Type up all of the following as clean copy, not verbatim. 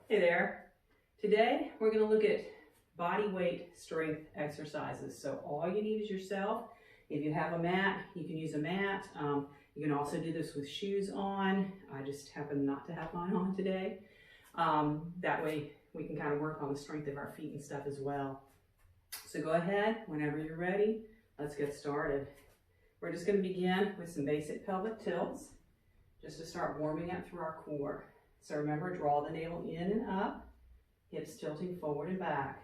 Hey there. Today we're going to look at body weight strength exercises. So all you need is yourself. If you have a mat, you can use a mat. You can also do this with shoes on. I just happen not to have mine on today. That way we can kind of work on the strength of our feet and stuff as well. So go ahead, whenever you're ready, let's get started. We're just going to begin with some basic pelvic tilts, just to start warming up through our core. So remember, draw the navel in and up, hips tilting forward and back.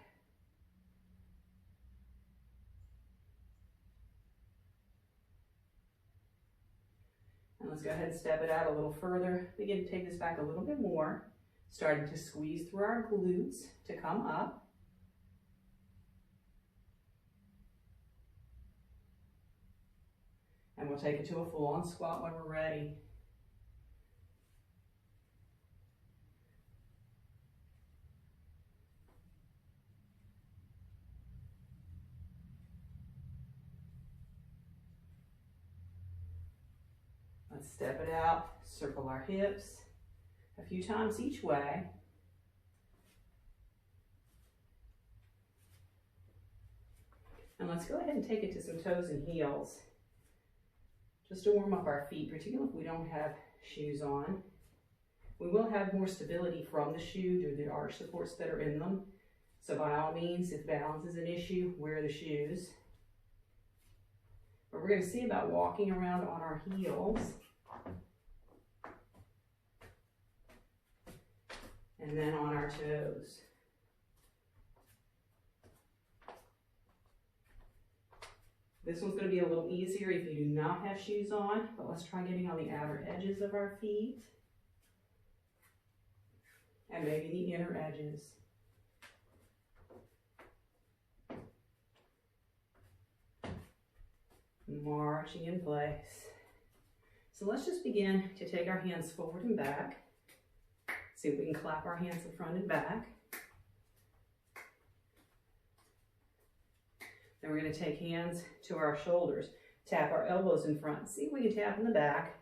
And let's go ahead and step it out a little further. Begin to take this back a little bit more, starting to squeeze through our glutes to come up. And we'll take it to a full-on squat when we're ready. Let's step it out, circle our hips a few times each way. And let's go ahead and take it to some toes and heels, just to warm up our feet, particularly if we don't have shoes on. We will have more stability from the shoe due to the arch supports that are in them. So by all means, if balance is an issue, wear the shoes. But we're going to see about walking around on our heels. And then on our toes. This one's going to be a little easier if you do not have shoes on, but let's try getting on the outer edges of our feet. And maybe the inner edges. Marching in place. So let's just begin to take our hands forward and back. See if we can clap our hands in front and back. Then we're going to take hands to our shoulders. Tap our elbows in front. See if we can tap in the back.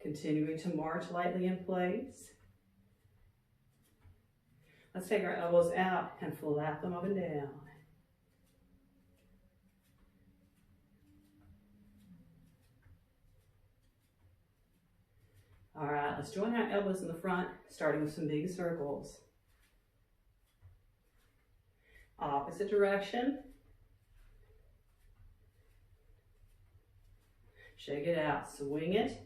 Continuing to march lightly in place. Let's take our elbows out and flap them up and down. All right, let's join our elbows in the front, starting with some big circles. Opposite direction. Shake it out, swing it.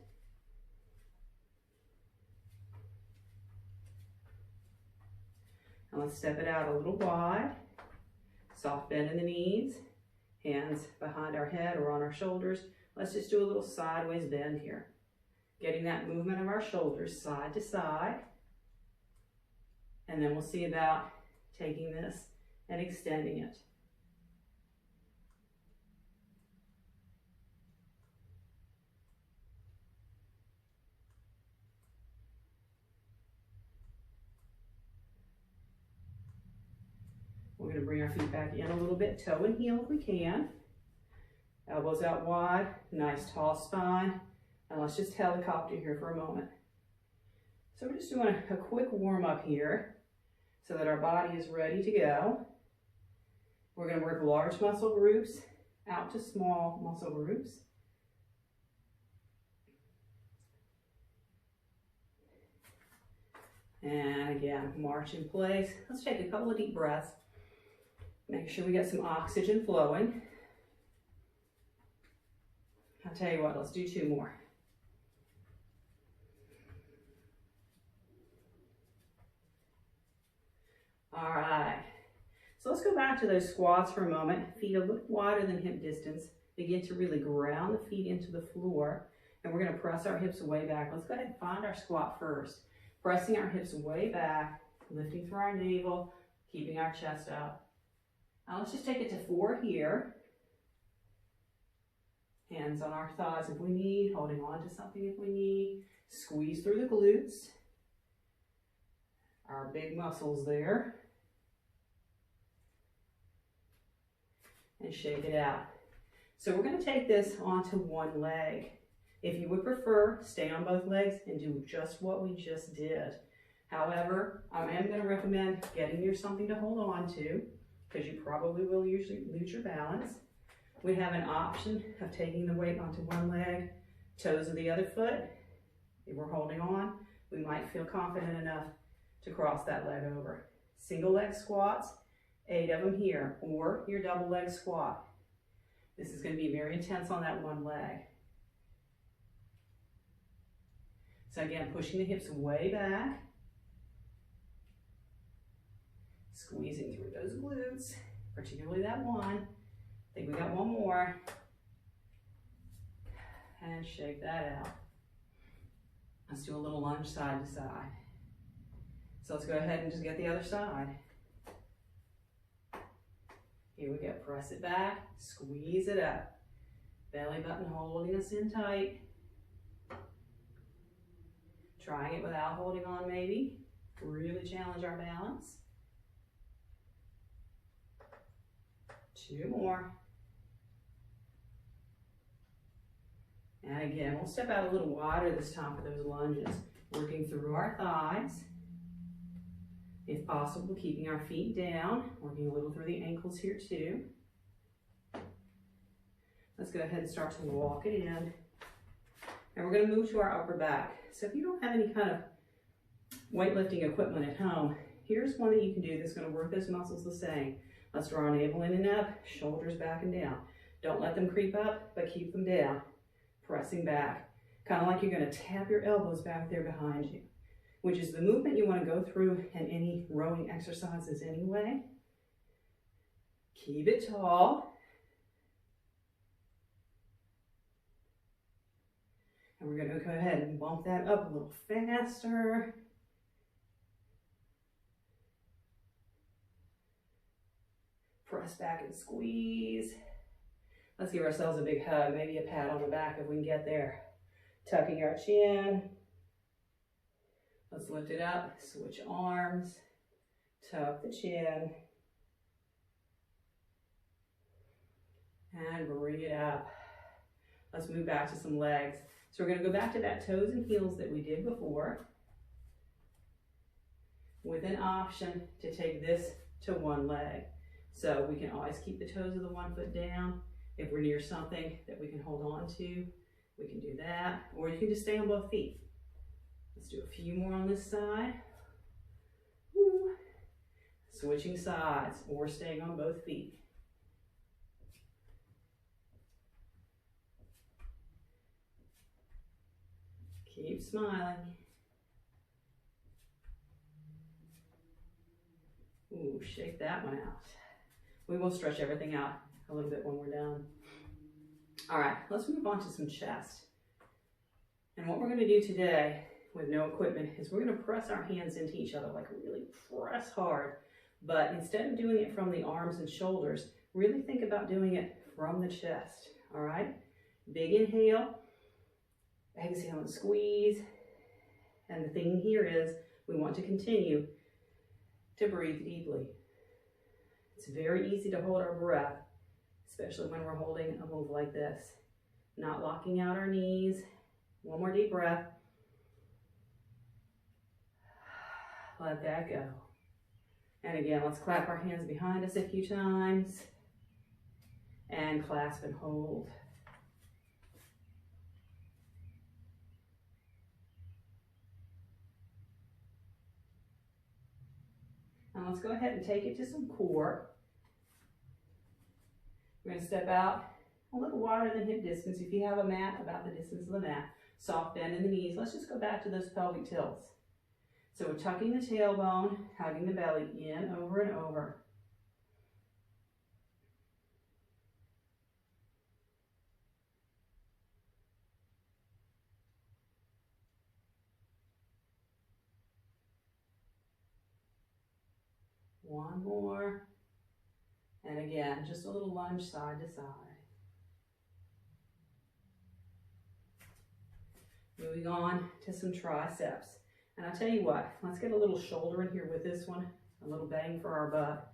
And let's step it out a little wide. Soft bend in the knees, hands behind our head or on our shoulders. Let's just do a little sideways bend here. Getting that movement of our shoulders side to side. And then we'll see about taking this and extending it. We're going to bring our feet back in a little bit, toe and heel if we can. Elbows out wide, nice tall spine. And let's just helicopter here for a moment. So we're just doing a quick warm up here so that our body is ready to go. We're going to work large muscle groups out to small muscle groups. And again, march in place. Let's take a couple of deep breaths. Make sure we get some oxygen flowing. I'll tell you what, let's do two more. All right, so let's go back to those squats for a moment. Feet a little wider than hip distance. Begin to really ground the feet into the floor. And we're going to press our hips way back. Let's go ahead and find our squat first. Pressing our hips way back, lifting through our navel, keeping our chest up. Now let's just take it to 4 here. Hands on our thighs if we need, holding on to something if we need. Squeeze through the glutes. Our big muscles there. And shake it out. So we're going to take this onto one leg. If you would prefer, stay on both legs and do just what we just did. However, I am going to recommend getting you something to hold on to because you probably will usually lose your balance. We have an option of taking the weight onto one leg, toes of the other foot. If we're holding on, we might feel confident enough to cross that leg over. Single leg squats, 8 of them here, or your double leg squat. This is going to be very intense on that one leg. So again, pushing the hips way back, squeezing through those glutes, particularly that one. I think we got one more. And shake that out. Let's do a little lunge side to side. So let's go ahead and just get the other side. Here we go, press it back, squeeze it up. Belly button holding us in tight. Trying it without holding on maybe. Really challenge our balance. 2 more. And again, we'll step out a little wider this time for those lunges, working through our thighs. If possible, keeping our feet down, working a little through the ankles here too. Let's go ahead and start to walk it in. And we're going to move to our upper back. So if you don't have any kind of weightlifting equipment at home, here's one that you can do that's going to work those muscles the same. Let's draw a navel in and up, shoulders back and down. Don't let them creep up, but keep them down. Pressing back, kind of like you're going to tap your elbows back there behind you, which is the movement you want to go through in any rowing exercises anyway. Keep it tall. And we're going to go ahead and bump that up a little faster. Press back and squeeze. Let's give ourselves a big hug, maybe a pat on the back if we can get there. Tucking our chin. Let's lift it up, switch arms, tuck the chin, and bring it up. Let's move back to some legs. So we're going to go back to that toes and heels that we did before, with an option to take this to one leg. So we can always keep the toes of the one foot down. If we're near something that we can hold on to, we can do that, or you can just stay on both feet. Let's do a few more on this side. Woo. Switching sides or staying on both feet. Keep smiling. Ooh, shake that one out. We will stretch everything out a little bit when we're done. All right, let's move on to some chest. And what we're going to do today with no equipment is we're going to press our hands into each other, like really press hard. But instead of doing it from the arms and shoulders, really think about doing it from the chest. All right, big inhale, exhale and squeeze. And the thing here is we want to continue to breathe deeply. It's very easy to hold our breath, especially when we're holding a move like this. Not locking out our knees. One more deep breath. Let that go. And again, let's clap our hands behind us a few times. And clasp and hold. Now let's go ahead and take it to some core. We're going to step out a little wider than hip distance. If you have a mat, about the distance of the mat. Soft bend in the knees. Let's just go back to those pelvic tilts. So we're tucking the tailbone, hugging the belly in, over and over. One more. And again, just a little lunge side to side. Moving on to some triceps. And I tell you what, let's get a little shoulder in here with this one, a little bang for our buck.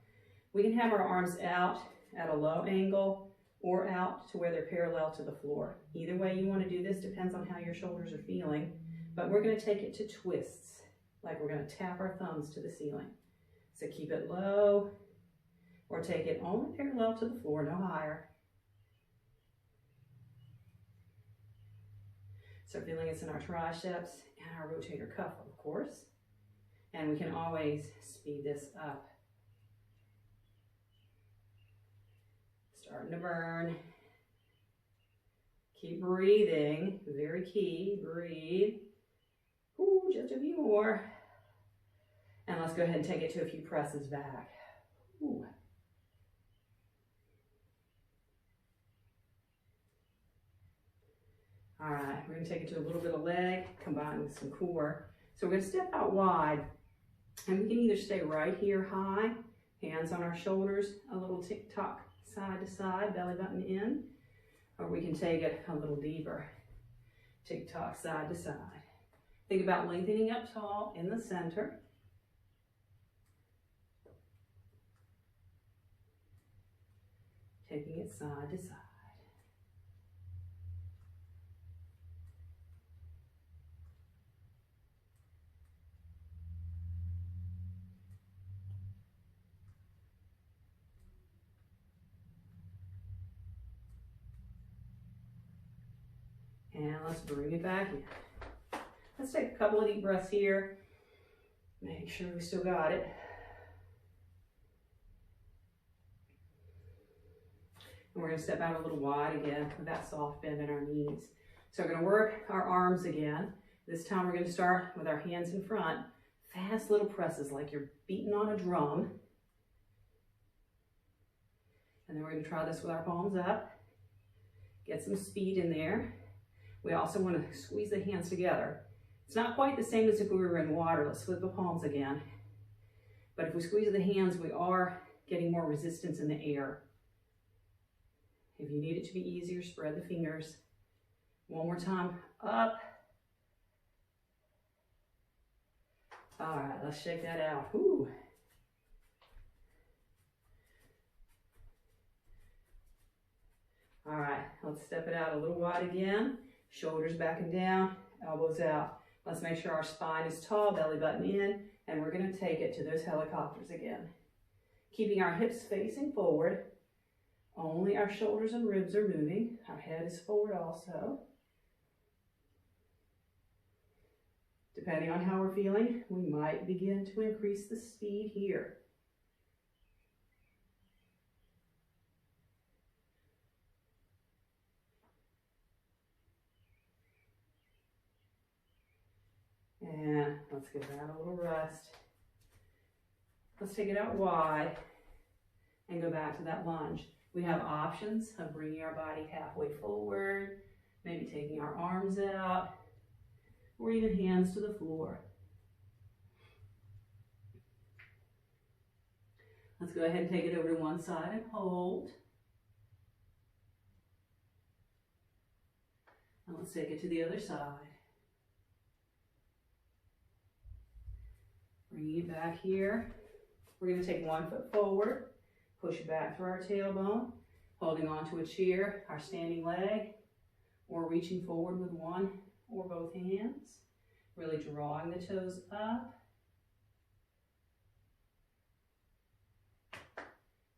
We can have our arms out at a low angle or out to where they're parallel to the floor. Either way you want to do this depends on how your shoulders are feeling, but we're going to take it to twists. like we're going to tap our thumbs to the ceiling. So keep it low or take it only parallel to the floor, no higher. So feeling it's in our triceps and our rotator cuff, of course. And we can always speed this up. Starting to burn. Keep breathing, very key, breathe. Ooh, just a few more. And let's go ahead and take it to a few presses back. Ooh. All right, we're gonna take it to a little bit of leg, combined with some core. So we're gonna step out wide, and we can either stay right here high, hands on our shoulders, a little tick-tock side to side, belly button in, or we can take it a little deeper, tick-tock side to side. Think about lengthening up tall in the center. Taking it side to side. And let's bring it back in. Let's take a couple of deep breaths here. Make sure we still got it. And we're going to step out a little wide again with that soft bend in our knees. So we're going to work our arms again. This time we're going to start with our hands in front. Fast little presses like you're beating on a drum. And then we're going to try this with our palms up. Get some speed in there. We also want to squeeze the hands together. It's not quite the same as if we were in water. Let's flip the palms again. But if we squeeze the hands, we are getting more resistance in the air. If you need it to be easier, spread the fingers. One more time, up. All right, let's shake that out. Whew. All right, let's step it out a little wide again. Shoulders back and down, elbows out. Let's make sure our spine is tall, belly button in, and we're gonna take it to those helicopters again. Keeping our hips facing forward. Only our shoulders and ribs are moving. Our head is forward also. Depending on how we're feeling, we might begin to increase the speed here. And let's give that a little rest. Let's take it out wide and go back to that lunge. We have options of bringing our body halfway forward, maybe taking our arms out, or even hands to the floor. Let's go ahead and take it over to one side and hold. And let's take it to the other side. Bring it back here. We're going to take 1 foot forward, push it back through our tailbone, holding onto a chair, our standing leg, or reaching forward with one or both hands. Really drawing the toes up.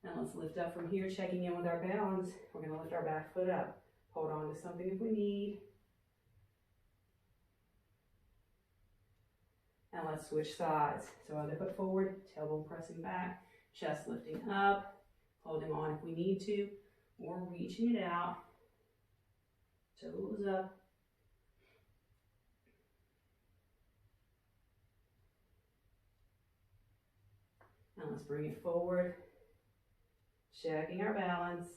Now let's lift up from here, checking in with our balance. We're going to lift our back foot up. Hold on to something if we need. And let's switch sides. So other foot forward, tailbone pressing back, chest lifting up, holding on if we need to, or reaching it out, toes up. And let's bring it forward, checking our balance.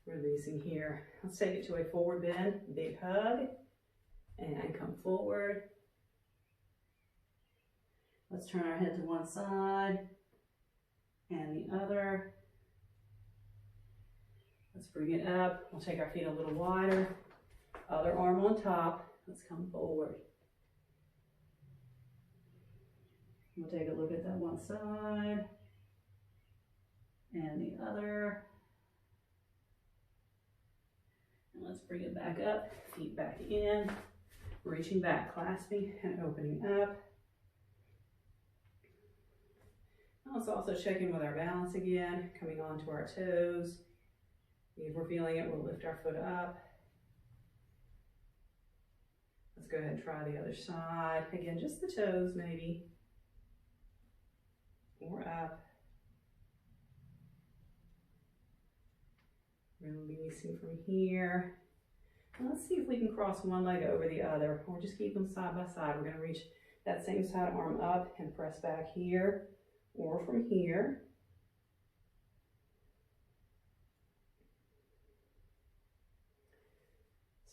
Releasing here. Let's take it to a forward bend, big hug, and come forward. Let's turn our head to one side and the other. Let's bring it up. We'll take our feet a little wider. Other arm on top. Let's come forward. We'll take a look at that one side and the other. Let's bring it back up, feet back in, reaching back, clasping and opening up. Let's also check in with our balance again, coming onto our toes. If we're feeling it, we'll lift our foot up. Let's go ahead and try the other side. Again, just the toes maybe. Or up. Releasing from here. And let's see if we can cross one leg over the other, or just keep them side by side. We're going to reach that same side arm up and press back here, or from here.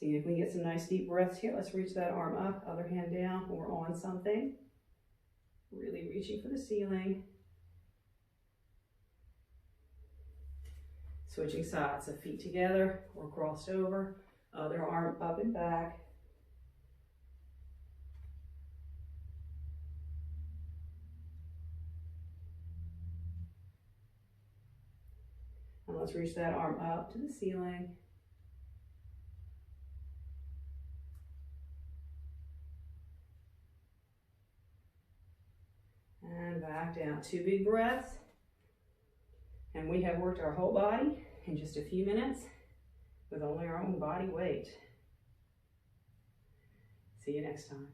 See if we can get some nice deep breaths here. Let's reach that arm up, other hand down, when we're on something. Really reaching for the ceiling. Switching sides, so feet together or crossed over, other arm up and back. And let's reach that arm up to the ceiling. And back down. 2 big breaths. And we have worked our whole body in just a few minutes with only our own body weight. See you next time.